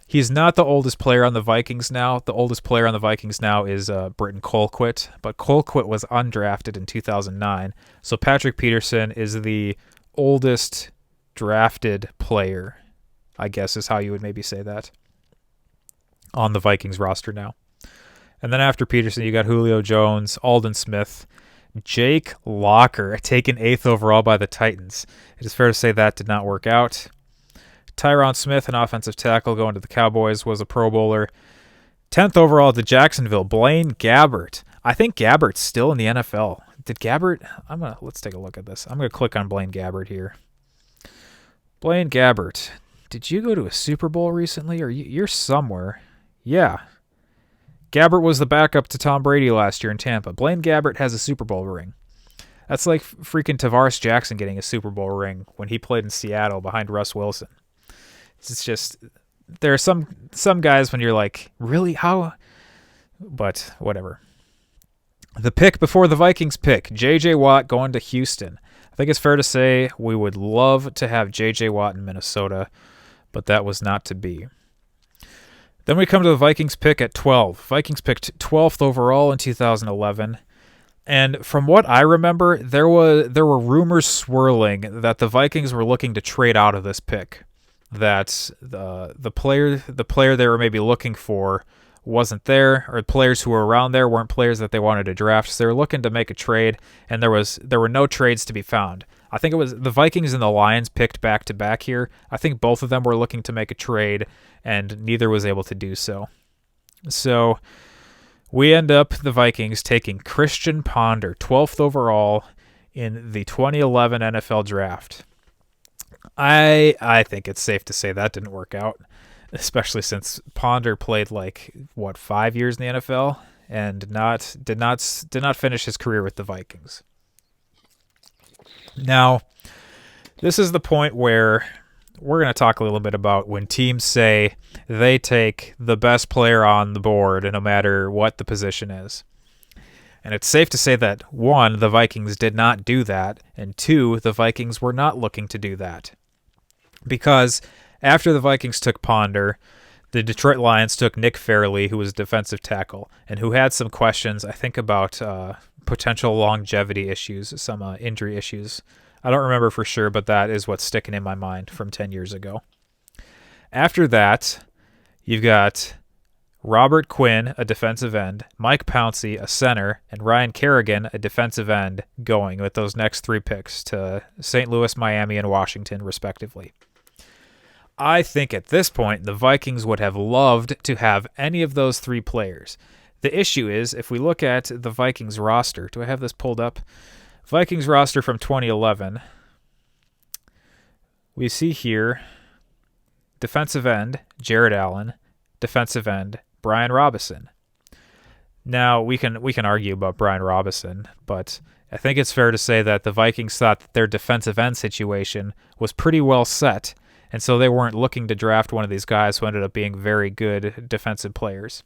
He's not the oldest player on the Vikings now. The oldest player on the Vikings now is Britton Colquitt, but Colquitt was undrafted in 2009. So Patrick Peterson is the oldest drafted player, I guess is how you would maybe say that, on the Vikings roster now. And then after Peterson, you got Julio Jones, Aldon Smith, Jake Locker, taken 8th overall by the Titans. It is fair to say that did not work out. Tyron Smith, an offensive tackle going to the Cowboys, was a Pro Bowler. 10th overall to Jacksonville, Blaine Gabbert. I think Gabbert's still in the NFL. Did Gabbert? Let's take a look at this. I'm gonna click on Blaine Gabbert here. Blaine Gabbert, did you go to a Super Bowl recently, or you're somewhere? Yeah. Gabbert was the backup to Tom Brady last year in Tampa. Blaine Gabbert has a Super Bowl ring. That's like freaking Tavares Jackson getting a Super Bowl ring when he played in Seattle behind Russ Wilson. It's just, there are some guys when you're like, really? How? But whatever. The pick before the Vikings pick, J.J. Watt going to Houston. I think it's fair to say we would love to have J.J. Watt in Minnesota, but that was not to be. Then we come to the Vikings pick at 12. Vikings picked 12th overall in 2011. And from what I remember, there were rumors swirling that the Vikings were looking to trade out of this pick. That the player they were maybe looking for wasn't there, or players who were around there weren't players that they wanted to draft. So they were looking to make a trade, and there were no trades to be found. I think it was the Vikings and the Lions picked back to back here. I think both of them were looking to make a trade, and neither was able to do so. So we end up, the Vikings, taking Christian Ponder, 12th overall in the 2011 NFL Draft. I think it's safe to say that didn't work out, especially since Ponder played 5 years in the NFL and did not finish his career with the Vikings. Now, this is the point where we're going to talk a little bit about when teams say they take the best player on the board, no matter what the position is. And it's safe to say that, 1, the Vikings did not do that, and 2, the Vikings were not looking to do that. Because after the Vikings took Ponder, the Detroit Lions took Nick Fairley, who was a defensive tackle, and who had some questions, I think, about potential longevity issues, some injury issues. I don't remember for sure, but that is what's sticking in my mind from 10 years ago. After that, you've got Robert Quinn, a defensive end, Mike Pouncey, a center, and Ryan Kerrigan, a defensive end, going with those next 3 picks to St. Louis, Miami, and Washington, respectively. I think at this point, the Vikings would have loved to have any of those 3 players. The issue is, if we look at the Vikings roster, do I have this pulled up? Vikings roster from 2011. We see here defensive end, Jared Allen, defensive end, Brian Robison. Now, we can argue about Brian Robison, but I think it's fair to say that the Vikings thought that their defensive end situation was pretty well set, and so they weren't looking to draft one of these guys who ended up being very good defensive players.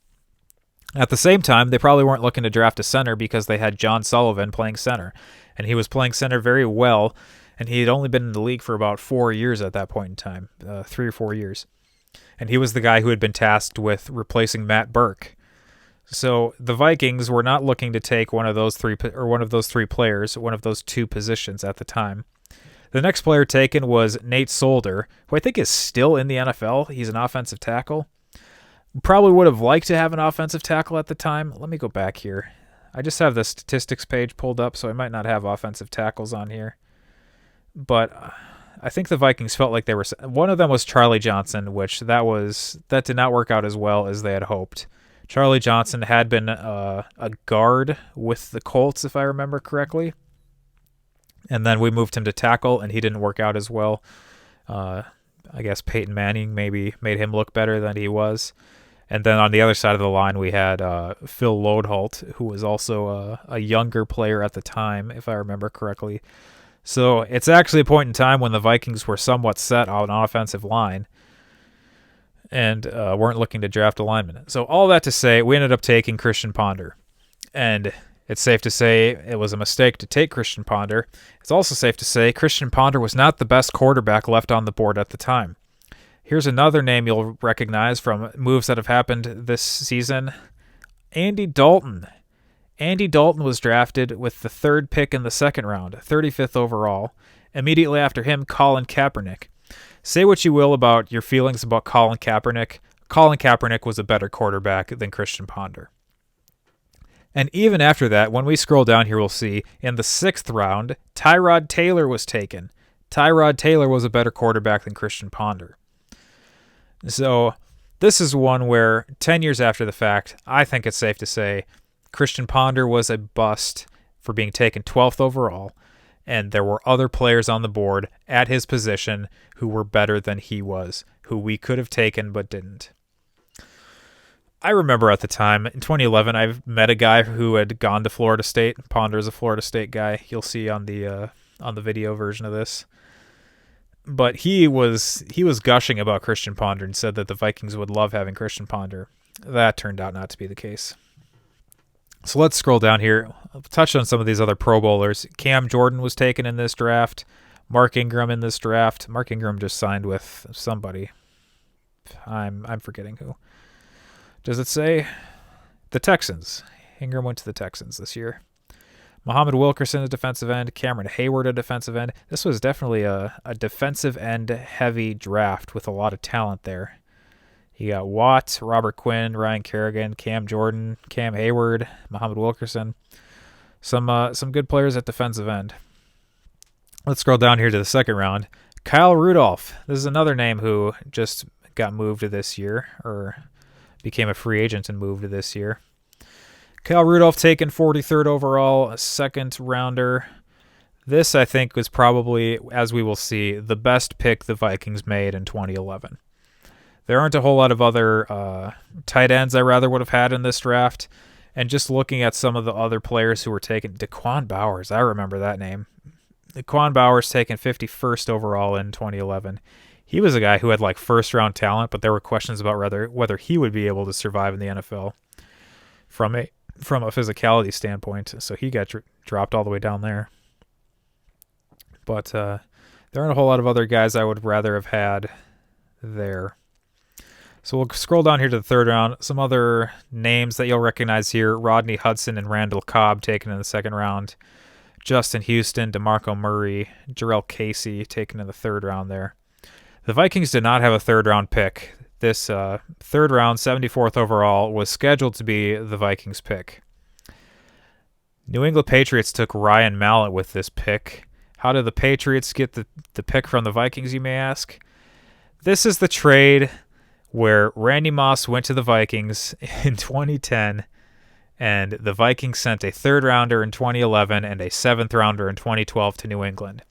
At the same time, they probably weren't looking to draft a center because they had John Sullivan playing center, and he was playing center very well, and he had only been in the league for about 4 years at that point in time, 3 or 4 years. And he was the guy who had been tasked with replacing Matt Burke. So the Vikings were not looking to take one of those three players, one of those 2 positions at the time. The next player taken was Nate Solder, who I think is still in the NFL. He's an offensive tackle. Probably would have liked to have an offensive tackle at the time. Let me go back here. I just have the statistics page pulled up, so I might not have offensive tackles on here. But I think the Vikings felt like they were... One of them was Charlie Johnson, which that did not work out as well as they had hoped. Charlie Johnson had been a guard with the Colts, if I remember correctly. And then we moved him to tackle, and he didn't work out as well. I guess Peyton Manning maybe made him look better than he was. And then on the other side of the line, we had Phil Lodeholt, who was also a younger player at the time, if I remember correctly. So it's actually a point in time when the Vikings were somewhat set on an offensive line. and weren't looking to draft a lineman. So all that to say, we ended up taking Christian Ponder. And it's safe to say it was a mistake to take Christian Ponder. It's also safe to say Christian Ponder was not the best quarterback left on the board at the time. Here's another name you'll recognize from moves that have happened this season. Andy Dalton. Andy Dalton was drafted with the 3rd pick in the 2nd round, 35th overall. Immediately after him, Colin Kaepernick. Say what you will about your feelings about Colin Kaepernick. Colin Kaepernick was a better quarterback than Christian Ponder. And even after that, when we scroll down here, we'll see in the 6th round, Tyrod Taylor was taken. Tyrod Taylor was a better quarterback than Christian Ponder. So this is one where 10 years after the fact, I think it's safe to say Christian Ponder was a bust for being taken 12th overall, and there were other players on the board at his position who were better than he was, who we could have taken but didn't. I remember at the time, in 2011, I met a guy who had gone to Florida State. Ponder is a Florida State guy. You'll see on the video version of this. But he was gushing about Christian Ponder and said that the Vikings would love having Christian Ponder. That turned out not to be the case. So let's scroll down here. I'll touch on some of these other Pro Bowlers. Cam Jordan was taken in this draft. Mark Ingram in this draft. Mark Ingram just signed with somebody. I'm forgetting who. Does it say? The Texans. Ingram went to the Texans this year. Muhammad Wilkerson, a defensive end. Cameron Hayward, a defensive end. This was definitely a defensive end heavy draft with a lot of talent there. You got Watt, Robert Quinn, Ryan Kerrigan, Cam Jordan, Cam Hayward, Muhammad Wilkerson. Some good players at defensive end. Let's scroll down here to the 2nd round. Kyle Rudolph. This is another name who just got moved this year, or became a free agent and moved this year. Kyle Rudolph taken 43rd overall, a 2nd rounder. This, I think, was probably, as we will see, the best pick the Vikings made in 2011. There aren't a whole lot of other tight ends I rather would have had in this draft. And just looking at some of the other players who were taken, Daquan Bowers, I remember that name. Daquan Bowers taken 51st overall in 2011. He was a guy who had like 1st-round talent, but there were questions about whether he would be able to survive in the NFL from a physicality standpoint. So he got dropped all the way down there. But there aren't a whole lot of other guys I would rather have had there. So we'll scroll down here to the 3rd round. Some other names that you'll recognize here. Rodney Hudson and Randall Cobb taken in the 2nd round. Justin Houston, DeMarco Murray, Jarrell Casey taken in the 3rd round there. The Vikings did not have a 3rd-round pick. This 3rd round, 74th overall, was scheduled to be the Vikings pick. New England Patriots took Ryan Mallett with this pick. How did the Patriots get the pick from the Vikings, you may ask? This is the trade where Randy Moss went to the Vikings in 2010, and the Vikings sent a 3rd-rounder in 2011 and a 7th-rounder in 2012 to New England.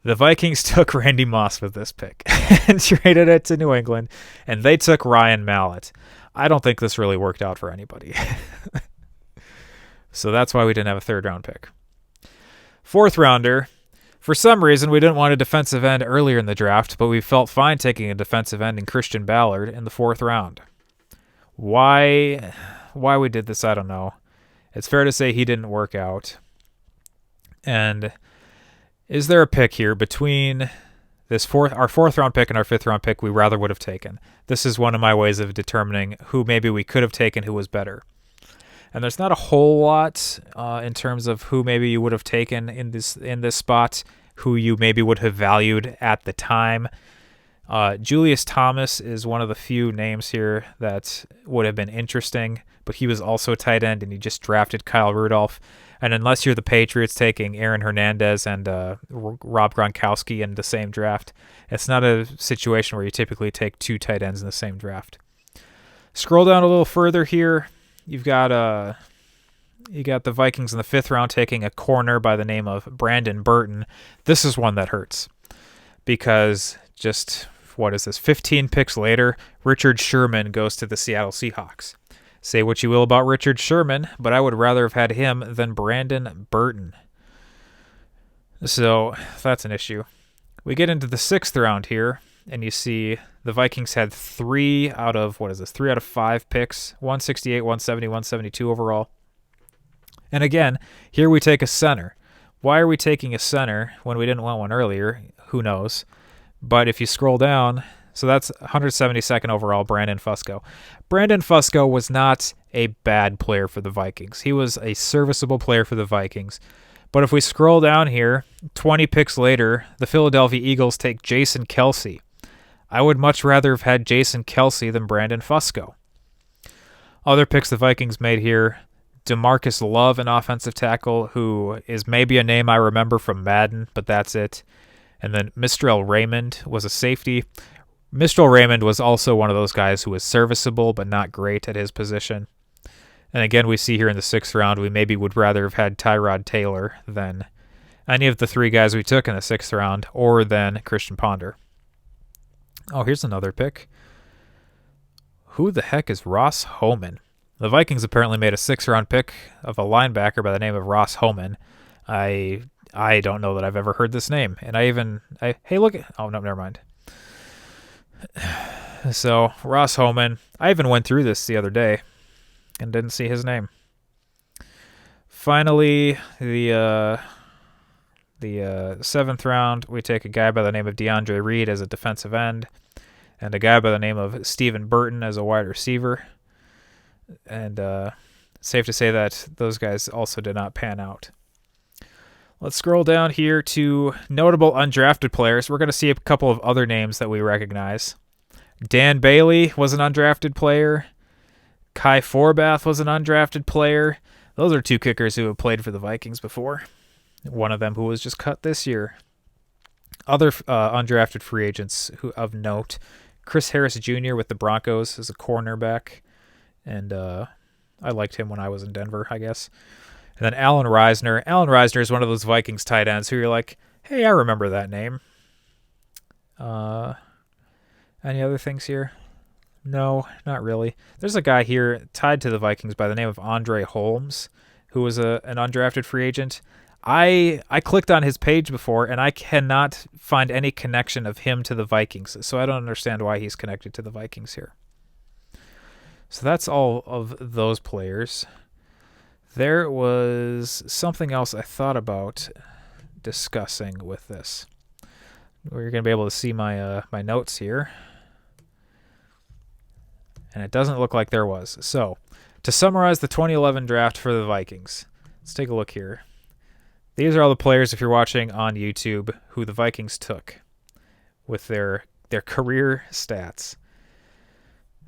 The Vikings took Randy Moss with this pick and traded it to New England, and they took Ryan Mallett. I don't think this really worked out for anybody. So that's why we didn't have a 3rd-round pick. 4th-rounder. For some reason, we didn't want a defensive end earlier in the draft, but we felt fine taking a defensive end in Christian Ballard in the 4th round. Why we did this, I don't know. It's fair to say he didn't work out. And is there a pick here between our 4th-round pick and our 5th-round pick we rather would have taken? This is one of my ways of determining who maybe we could have taken who was better. And there's not a whole lot in terms of who maybe you would have taken in this spot, who you maybe would have valued at the time. Julius Thomas is one of the few names here that would have been interesting, but he was also a tight end, and he just drafted Kyle Rudolph. And unless you're the Patriots taking Aaron Hernandez and Rob Gronkowski in the same draft, it's not a situation where you typically take 2 tight ends in the same draft. Scroll down a little further here. You've got the Vikings in the 5th round taking a corner by the name of Brandon Burton. This is one that hurts because just, 15 picks later, Richard Sherman goes to the Seattle Seahawks. Say what you will about Richard Sherman, but I would rather have had him than Brandon Burton. So that's an issue. We get into the 6th round here. and you see the Vikings had 3 out of 5 picks, 168, 170, 172 overall. And again, here we take a center. Why are we taking a center when we didn't want one earlier? Who knows? But if you scroll down, so that's 172nd overall, Brandon Fusco. Brandon Fusco was not a bad player for the Vikings. He was a serviceable player for the Vikings. But if we scroll down here, 20 picks later, the Philadelphia Eagles take Jason Kelce. I would much rather have had Jason Kelce than Brandon Fusco. Other picks the Vikings made here, DeMarcus Love, an offensive tackle, who is maybe a name I remember from Madden, but that's it. And then Mistrell Raymond was a safety. Mistrell Raymond was also one of those guys who was serviceable but not great at his position. And again, we see here in the 6th round, we maybe would rather have had Tyrod Taylor than any of the 3 guys we took in the 6th round, or than Christian Ponder. Oh, here's another pick. Who the heck is Ross Homan? The Vikings apparently made a 6th round pick of a linebacker by the name of Ross Homan. I don't know that I've ever heard this name. And hey, look at, oh, no, never mind. So, Ross Homan, I even went through this the other day and didn't see his name. Finally, the 7th round, we take a guy by the name of DeAndre Reed as a defensive end, and a guy by the name of Stephen Burton as a wide receiver. And safe to say that those guys also did not pan out. Let's scroll down here to notable undrafted players. We're going to see a couple of other names that we recognize. Dan Bailey was an undrafted player. Kai Forbath was an undrafted player. Those are 2 kickers who have played for the Vikings before. One of them who was just cut this year. Other undrafted free agents who of note, Chris Harris Jr. with the Broncos as a cornerback. And I liked him when I was in Denver, I guess. And then Alan Reisner. Alan Reisner is one of those Vikings tight ends who you're like, hey, I remember that name. Any other things here? No, not really. There's a guy here tied to the Vikings by the name of Andre Holmes, who was an undrafted free agent. I clicked on his page before, and I cannot find any connection of him to the Vikings, so I don't understand why he's connected to the Vikings here. So that's all of those players. There was something else I thought about discussing with this. You're going to be able to see my notes here. And it doesn't look like there was. So, to summarize the 2011 draft for the Vikings, let's take a look here. These are all the players, if you're watching on YouTube, who the Vikings took with their career stats.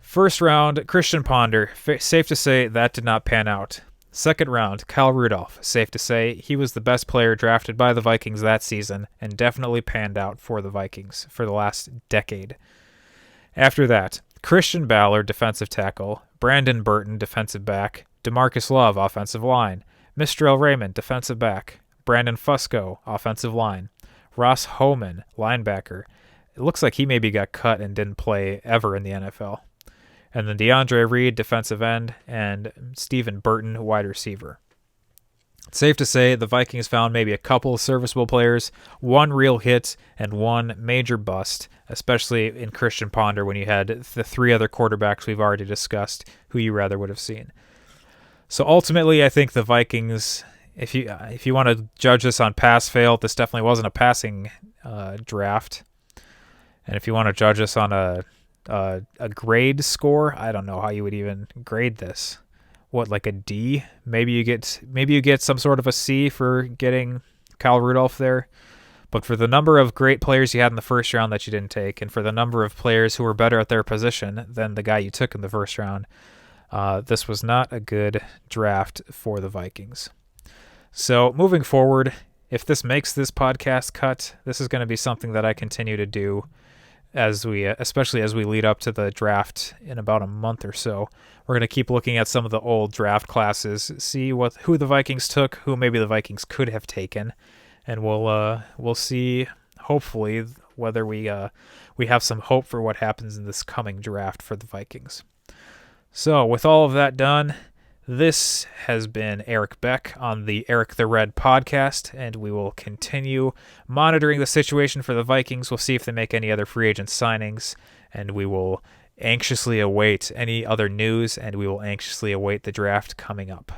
1st round, Christian Ponder. Safe to say that did not pan out. 2nd round, Kyle Rudolph. Safe to say he was the best player drafted by the Vikings that season and definitely panned out for the Vikings for the last decade. After that, Christian Ballard, defensive tackle. Brandon Burton, defensive back. DeMarcus Love, offensive line. Mistrell Raymond, defensive back. Brandon Fusco, offensive line. Ross Homan, linebacker. It looks like he maybe got cut and didn't play ever in the NFL. And then DeAndre Reed, defensive end, and Stephen Burton, wide receiver. It's safe to say the Vikings found maybe a couple of serviceable players, 1 real hit, and 1 major bust, especially in Christian Ponder when you had the 3 other quarterbacks we've already discussed who you rather would have seen. So ultimately, I think the Vikings, if you want to judge this on pass-fail, this definitely wasn't a passing draft. And if you want to judge us on a grade score, I don't know how you would even grade this. What, like a D? Maybe you get some sort of a C for getting Kyle Rudolph there. But for the number of great players you had in the 1st round that you didn't take, and for the number of players who were better at their position than the guy you took in the 1st round, this was not a good draft for the Vikings. So moving forward, if this makes this podcast cut, this is going to be something that I continue to do especially as we lead up to the draft in about a month or so. We're going to keep looking at some of the old draft classes, see who the Vikings took, who maybe the Vikings could have taken, and we'll see, hopefully, whether we have some hope for what happens in this coming draft for the Vikings. So with all of that done, This has been Eric Beck on the Eric the Red podcast, and we will continue monitoring the situation for the Vikings. We'll see if they make any other free agent signings, and we will anxiously await any other news, and we will anxiously await the draft coming up.